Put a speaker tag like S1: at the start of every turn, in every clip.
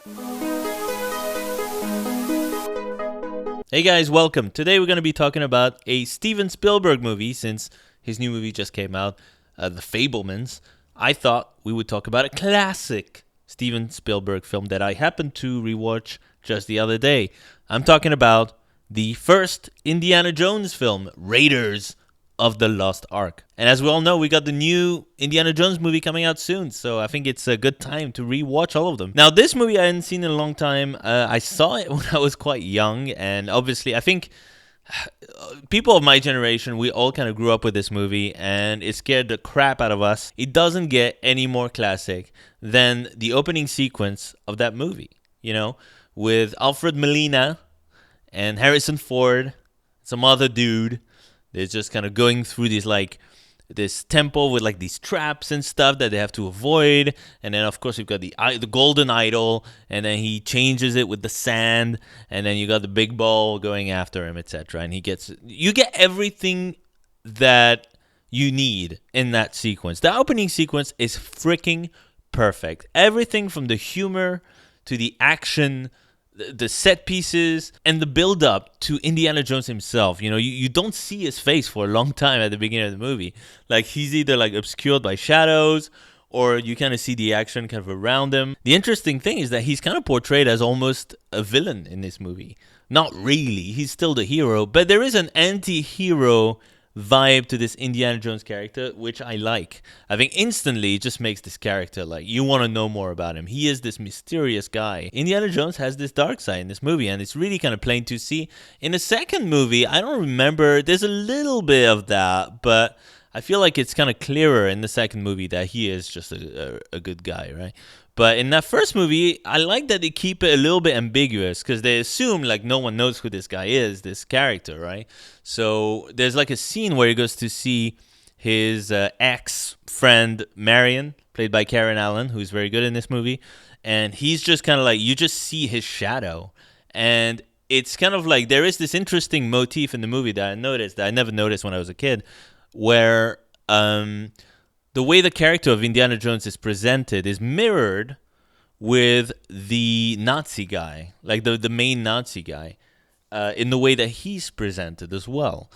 S1: Hey guys, welcome. Today we're going to be talking about a Steven Spielberg movie since his new movie just came out, The Fablemans. I thought we would talk about a classic Steven Spielberg film that I happened to rewatch just the other day. I'm talking about the first Indiana Jones film, Raiders of the Lost Ark. And as we all know, we got the new Indiana Jones movie coming out soon, so I think it's a good time to rewatch all of them. Now, this movie I hadn't seen in a long time. I saw it when I was quite young, and obviously I think people of my generation, we all kind of grew up with this movie, and it scared the crap out of us. It doesn't get any more classic than the opening sequence of that movie, with Alfred Molina and Harrison Ford, some other dude. They're just kind of going through this temple with like these traps and stuff that they have to avoid. And then of course you've got the golden idol, and then he changes it with the sand, and then you got the big ball going after him, etc. And you get everything that you need in that sequence. The opening sequence is freaking perfect. Everything from the humor to the action, the set pieces, and the build up to Indiana Jones himself. You don't see his face for a long time at the beginning of the movie. Like, he's either like obscured by shadows, or you kind of see the action kind of around him. The interesting thing is that he's kind of portrayed as almost a villain in this movie. Not really, he's still the hero, but there is an anti-hero vibe to this Indiana Jones character, which I like. I think instantly it just makes this character like you want to know more about him. He is this mysterious guy. Indiana Jones has this dark side in this movie, and it's really kind of plain to see. In the second movie, I don't remember, there's a little bit of that, but I feel like it's kind of clearer in the second movie that he is just a good guy, right? But in that first movie, I like that they keep it a little bit ambiguous, because they assume like no one knows who this guy is, this character, right? So there's like a scene where he goes to see his ex-friend Marion, played by Karen Allen, who's very good in this movie. And he's just kind of like, you just see his shadow. And it's kind of like, there is this interesting motif in the movie that I noticed, that I never noticed when I was a kid, where the way the character of Indiana Jones is presented is mirrored with the Nazi guy, like the main Nazi guy, in the way that he's presented as well.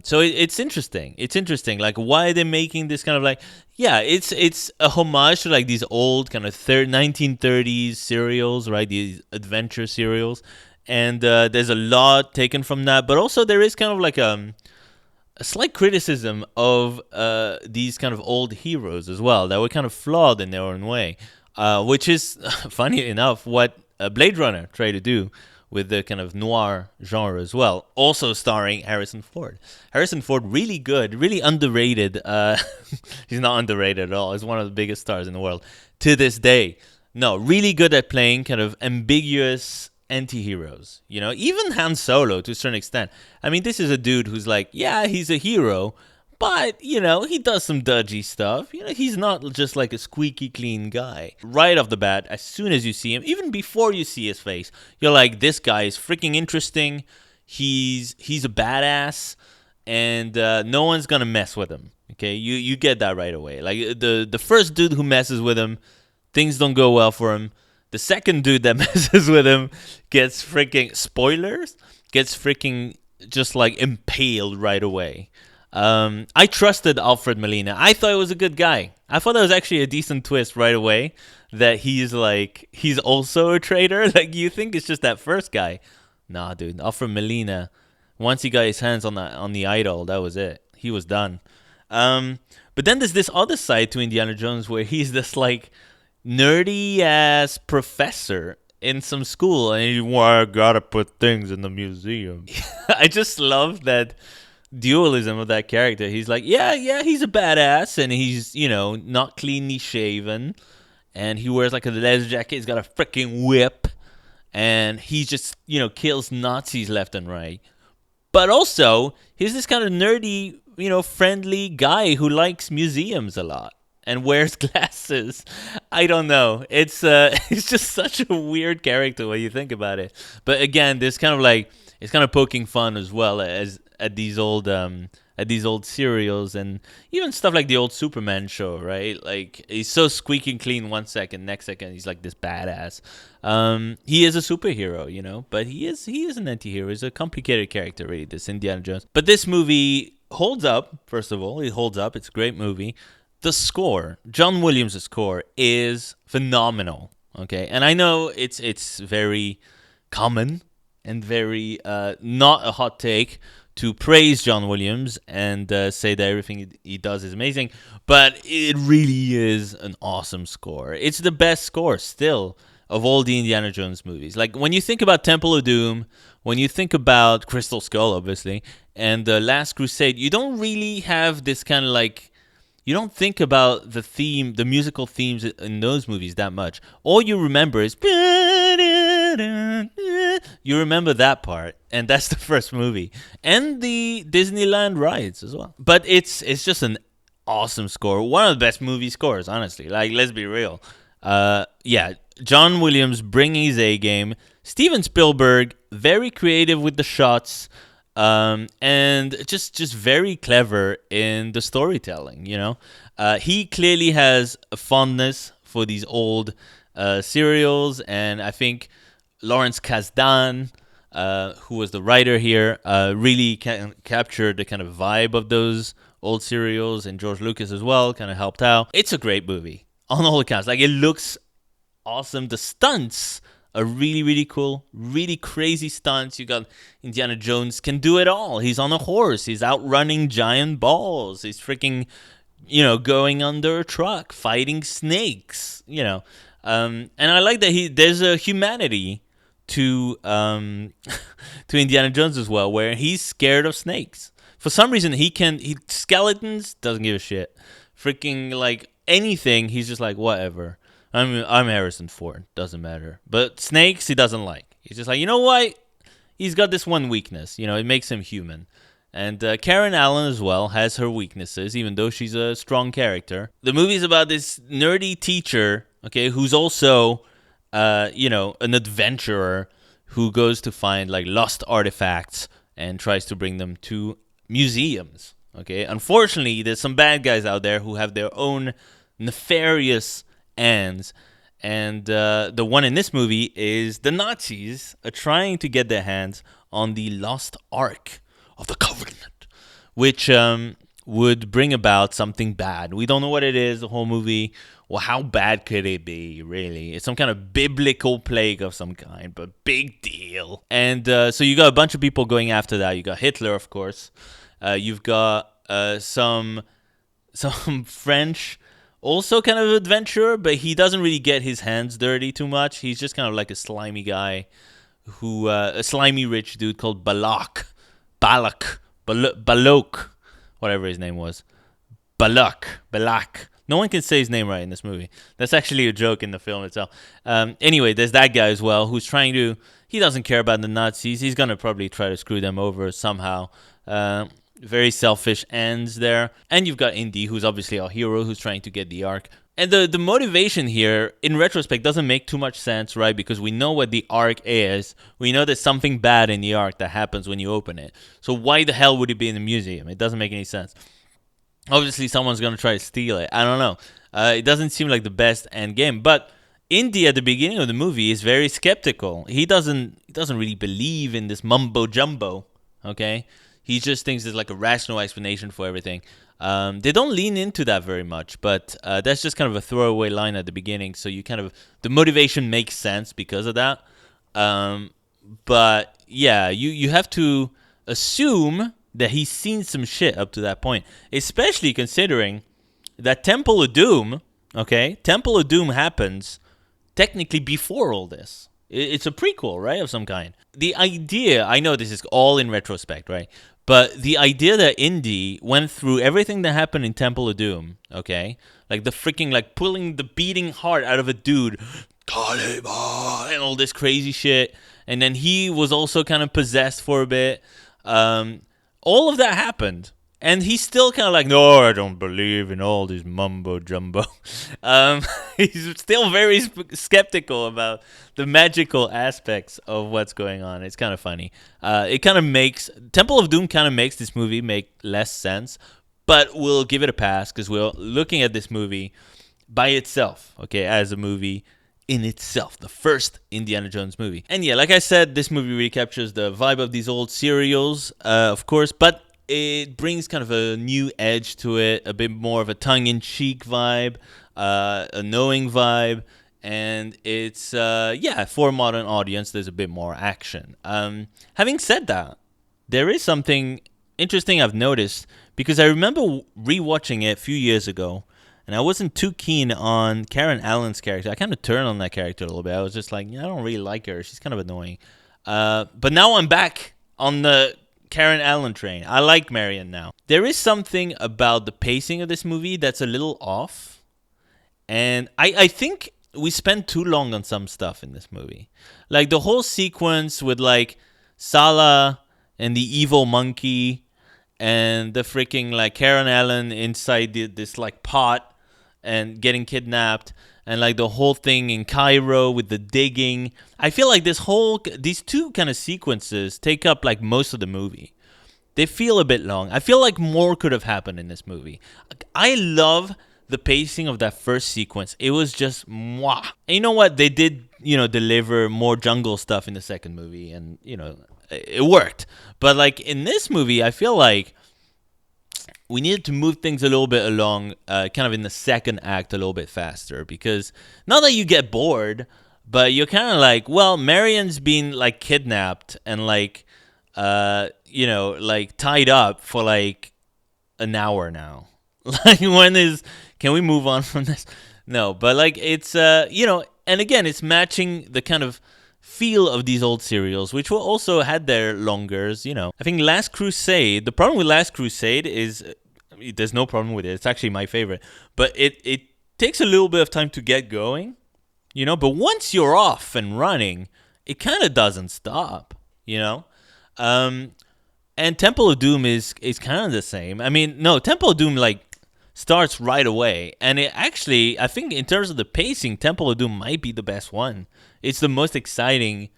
S1: So it's interesting. It's interesting. Like, why are they making this kind of like, yeah, it's a homage to like these old kind of 1930s serials, right? These adventure serials. And there's a lot taken from that. But also there is kind of like a slight criticism of these kind of old heroes as well, that were kind of flawed in their own way, which is, funny enough, what Blade Runner tried to do with the kind of noir genre as well, also starring Harrison Ford. Harrison Ford, really good, really underrated. He's not underrated at all. He's one of the biggest stars in the world to this day. No, really good at playing kind of ambiguous anti-heroes, even Han Solo to a certain extent. I mean, this is a dude who's like, yeah, he's a hero, but, he does some dodgy stuff. He's not just like a squeaky clean guy. Right off the bat, as soon as you see him, even before you see his face, you're like, this guy is freaking interesting. He's a badass, and no one's gonna mess with him. Okay, you get that right away. Like, the first dude who messes with him, things don't go well for him. The second dude that messes with him gets freaking, spoilers, gets freaking just like impaled right away. I trusted Alfred Molina. I thought he was a good guy. I thought that was actually a decent twist right away, that he's also a traitor. Like, you think it's just that first guy. Nah, dude, Alfred Molina, once he got his hands on the idol, that was it. He was done. But then there's this other side to Indiana Jones where he's this like nerdy ass professor in some school, and I gotta put things in the museum. I just love that dualism of that character. He's like, yeah, he's a badass, and he's, not cleanly shaven, and he wears like a leather jacket. He's got a freaking whip, and he just, kills Nazis left and right. But also, he's this kind of nerdy, friendly guy who likes museums a lot and wears glasses. I don't know. It's just such a weird character when you think about it. But again, there's kind of like, it's kind of poking fun as well as at these old at these old serials and even stuff like the old Superman show, right? Like he's so squeaking clean one second, next second he's like this badass. He is a superhero, but he is an anti-hero. He's a complicated character, really, this Indiana Jones. But this movie holds up. First of all, it holds up. It's a great movie. The score, John Williams' score, is phenomenal. Okay, and I know it's very common and very not a hot take to praise John Williams and say that everything he does is amazing, but it really is an awesome score. It's the best score still of all the Indiana Jones movies. Like when you think about Temple of Doom, when you think about Crystal Skull, obviously, and The Last Crusade, you don't really have this kind of like, you don't think about the musical themes in those movies that much. All you remember is, you remember that part, and that's the first movie. And the Disneyland rides as well. But it's just an awesome score. One of the best movie scores, honestly. Like, let's be real. John Williams bringing his A game. Steven Spielberg, very creative with the shots. And just very clever in the storytelling, He clearly has a fondness for these old serials, and I think Lawrence Kasdan, who was the writer here, really captured the kind of vibe of those old serials, and George Lucas as well kind of helped out. It's a great movie on all accounts. Like, it looks awesome. The stunts are really, really cool, really crazy stunts. You got Indiana Jones can do it all. He's on a horse. He's outrunning giant balls. He's freaking, going under a truck, fighting snakes, And I like that there's a humanity to to Indiana Jones as well, where he's scared of snakes. For some reason, skeletons, doesn't give a shit. Freaking, like, anything, he's just like, whatever. I'm Harrison Ford. Doesn't matter. But snakes, he doesn't like. He's just like, you know what? He's got this one weakness. It makes him human. And Karen Allen as well has her weaknesses, even though she's a strong character. The movie's about this nerdy teacher, okay, who's also, an adventurer who goes to find like lost artifacts and tries to bring them to museums. Okay, unfortunately, there's some bad guys out there who have their own nefarious ends, and the one in this movie is the Nazis are trying to get their hands on the lost Ark of the Covenant, which would bring about something bad. We don't know what it is, the whole movie. Well, how bad could it be, really? It's some kind of biblical plague of some kind, but big deal. And so you got a bunch of people going after that. You got Hitler, of course. You've got some French, also kind of adventurer, but he doesn't really get his hands dirty too much. He's just kind of like a slimy guy, a slimy rich dude called Balak, whatever his name was. Balak. No one can say his name right in this movie. That's actually a joke in the film itself. Anyway, there's that guy as well who's he doesn't care about the Nazis. He's going to probably try to screw them over somehow. Very selfish ends there. And you've got Indy, who's obviously our hero, who's trying to get the Ark. And the motivation here, in retrospect, doesn't make too much sense, right? Because we know what the Ark is. We know there's something bad in the Ark that happens when you open it. So why the hell would it be in the museum? It doesn't make any sense. Obviously, someone's going to try to steal it. I don't know. It doesn't seem like the best end game. But Indy, at the beginning of the movie, is very skeptical. He doesn't really believe in this mumbo-jumbo, okay? He just thinks there's like a rational explanation for everything. They don't lean into that very much, but that's just kind of a throwaway line at the beginning. So the motivation makes sense because of that. But yeah, you have to assume that he's seen some shit up to that point, especially considering that Temple of Doom happens technically before all this. It's a prequel, right, of some kind. The idea, I know this is all in retrospect, right? But the idea that Indy went through everything that happened in Temple of Doom, okay? Like the freaking, like pulling the beating heart out of a dude, Kalima, and all this crazy shit. And then he was also kind of possessed for a bit. All of that happened. And he's still kind of like, no, I don't believe in all this mumbo jumbo. Um, he's still very skeptical about the magical aspects of what's going on. It's kind of funny. It kind of makes Temple of Doom kind of makes this movie make less sense, but we'll give it a pass because we're looking at this movie by itself, okay, as a movie in itself, the first Indiana Jones movie. And yeah, like I said, this movie really captures the vibe of these old serials, of course, but it brings kind of a new edge to it, a bit more of a tongue-in-cheek vibe, a knowing vibe, and it's, for a modern audience, there's a bit more action. Having said that, there is something interesting I've noticed, because I remember rewatching it a few years ago, and I wasn't too keen on Karen Allen's character. I kind of turned on that character a little bit. I was just like, I don't really like her. She's kind of annoying. But now I'm back on the Karen Allen train. I like Marion now. There is something about the pacing of this movie that's a little off. And I think we spent too long on some stuff in this movie. Like the whole sequence with like Sala and the evil monkey and the freaking like Karen Allen inside this like pot and getting kidnapped, and like the whole thing in Cairo with the digging. I feel like these two kind of sequences take up like most of the movie. They feel a bit long. I feel like more could have happened in this movie. I love the pacing of that first sequence. It was just mwah. And you know what? They did, deliver more jungle stuff in the second movie, and it worked. But like in this movie, I feel like we needed to move things a little bit along, kind of in the second act a little bit faster, because not that you get bored, but you're kind of like, well, Marion's been like kidnapped and like, like tied up for like an hour now. Like can we move on from this? No, but like it's, and again, it's matching the kind of feel of these old serials, which will also had their longers, I think Last Crusade, the problem with Last Crusade is there's no problem with it. It's actually my favorite. But it takes a little bit of time to get going, but once you're off and running, it kind of doesn't stop, and Temple of Doom is kind of the same. I mean, no, Temple of Doom like starts right away, and it actually, I think in terms of the pacing, Temple of Doom might be the best one. It's the most exciting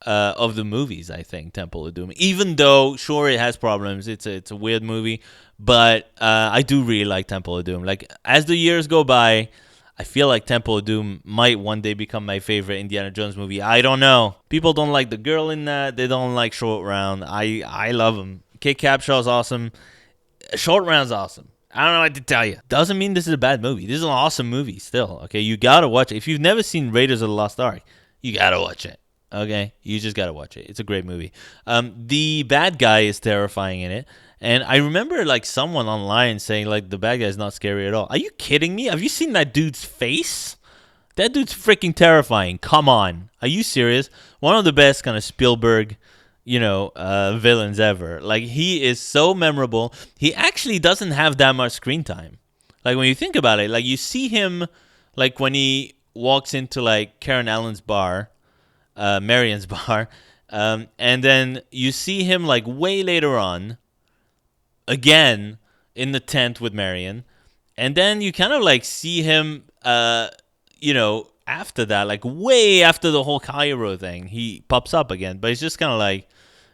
S1: of the movies, I think, Temple of Doom. Even though, sure, it has problems. It's a weird movie, but I do really like Temple of Doom. Like, as the years go by, I feel like Temple of Doom might one day become my favorite Indiana Jones movie. I don't know. People don't like the girl in that. They don't like Short Round. I love him. Kate Capshaw's awesome. Short Round's awesome. I don't know what to tell you. Doesn't mean this is a bad movie. This is an awesome movie still. Okay, you gotta watch it. If you've never seen Raiders of the Lost Ark, you gotta watch it. Okay, you just gotta watch it. It's a great movie. The bad guy is terrifying in it, and I remember like someone online saying like the bad guy is not scary at all. Are you kidding me? Have you seen that dude's face? That dude's freaking terrifying. Come on, are you serious? One of the best kind of Spielberg, villains ever. Like, he is so memorable. He actually doesn't have that much screen time. Like, when you think about it, like, you see him, like, when he walks into, like, Karen Allen's bar, Marion's bar, and then you see him, like, way later on, again, in the tent with Marion, and then you kind of, like, see him, after that, like, way after the whole Cairo thing, he pops up again, but it's just kind of like,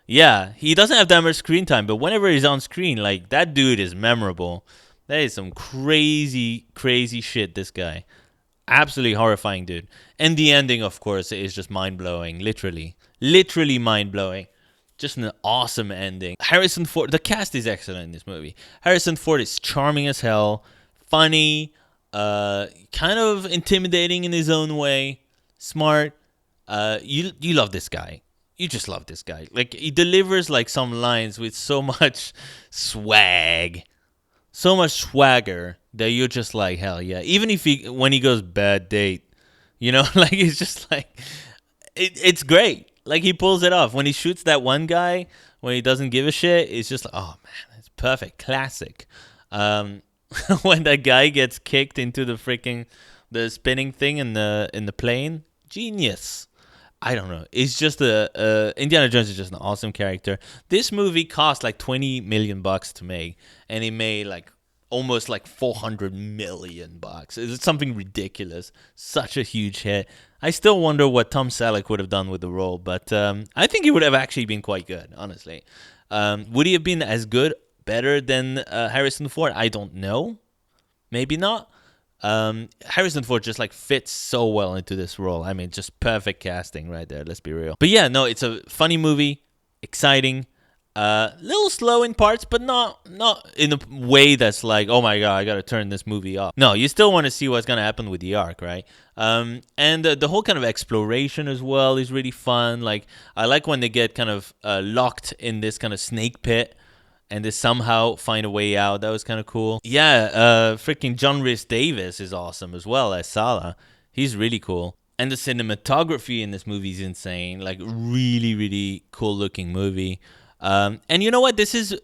S1: yeah, he doesn't have that much screen time, but whenever he's on screen, like, that dude is memorable. That is some crazy, crazy shit, this guy. Absolutely horrifying dude. And the ending, of course, is just mind-blowing. Literally. Literally mind-blowing. Just an awesome ending. Harrison Ford, the cast is excellent in this movie. Harrison Ford is charming as hell. Funny. Kind of intimidating in his own way. Smart. You love this guy. You just love this guy. Like, he delivers like some lines with so much swag, so much swagger that you're just like, hell yeah. Even if when he goes bad date, like, it's just like, it's great. Like, he pulls it off. When he shoots that one guy, when he doesn't give a shit, it's just like, oh man, it's perfect, classic. When that guy gets kicked into the spinning thing in the plane, genius. I don't know. It's just Indiana Jones is just an awesome character. This movie cost like $20 million to make, and it made like almost like $400 million. It's something ridiculous. Such a huge hit. I still wonder what Tom Selleck would have done with the role, but I think he would have actually been quite good, honestly. Would he have been as good, better than Harrison Ford? I don't know. Maybe not. Harrison Ford just like fits so well into this role. I mean, just perfect casting right there. Let's be real. But yeah, no, it's a funny movie, exciting, little slow in parts, but not in a way that's like, oh my god, I gotta turn this movie off. No, you still want to see what's gonna happen with the arc, right? And the whole kind of exploration as well is really fun. Like I like when they get kind of locked in this kind of snake pit and they somehow find a way out. That was kind of cool. Yeah, freaking John Rhys-Davies is awesome as well as Salah. He's really cool. And the cinematography in this movie is insane. Like, really, really cool looking movie. And you know what? This is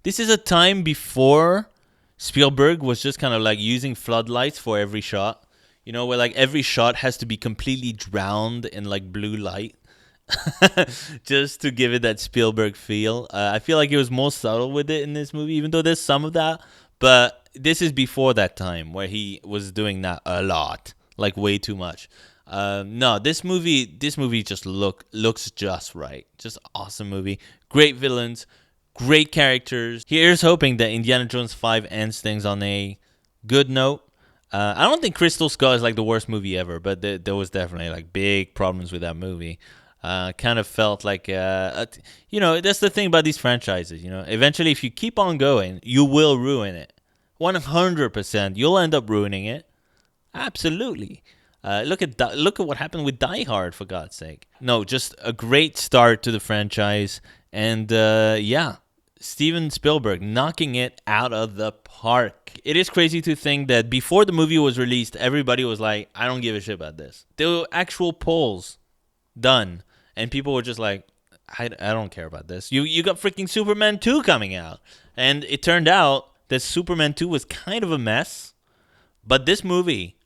S1: a time before Spielberg was just kind of like using floodlights for every shot. You know, where like every shot has to be completely drowned in like blue light. Just to give it that Spielberg feel. I feel like he was more subtle with it in this movie, even though there's some of that. But this is before that time where he was doing that a lot, like way too much. No, this movie just looks just right. Just awesome movie. Great villains, great characters. Here's hoping that Indiana Jones 5 ends things on a good note. I don't think Crystal Skull is like the worst movie ever, but there was definitely like big problems with that movie. Kind of felt like, you know, that's the thing about these franchises. You know, eventually, if you keep on going, you will ruin it. 100%, you'll end up ruining it. Absolutely. Look at what happened with Die Hard, for God's sake. No, just a great start to the franchise, and yeah, Steven Spielberg knocking it out of the park. It is crazy to think that before the movie was released, everybody was like, "I don't give a shit about this." There were actual polls done. And people were just like, I don't care about this. You got freaking Superman 2 coming out. And it turned out that Superman 2 was kind of a mess. But this movie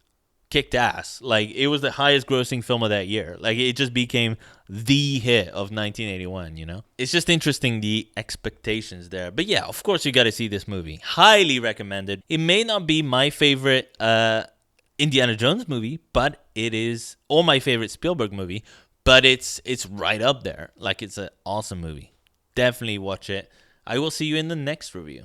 S1: kicked ass. Like, it was the highest grossing film of that year. Like, it just became the hit of 1981, you know? It's just interesting, the expectations there. But yeah, of course you got to see this movie. Highly recommended. It may not be my favorite Indiana Jones movie, but it is, or my favorite Spielberg movie. But it's right up there. Like, it's an awesome movie. Definitely watch it. I will see you in the next review.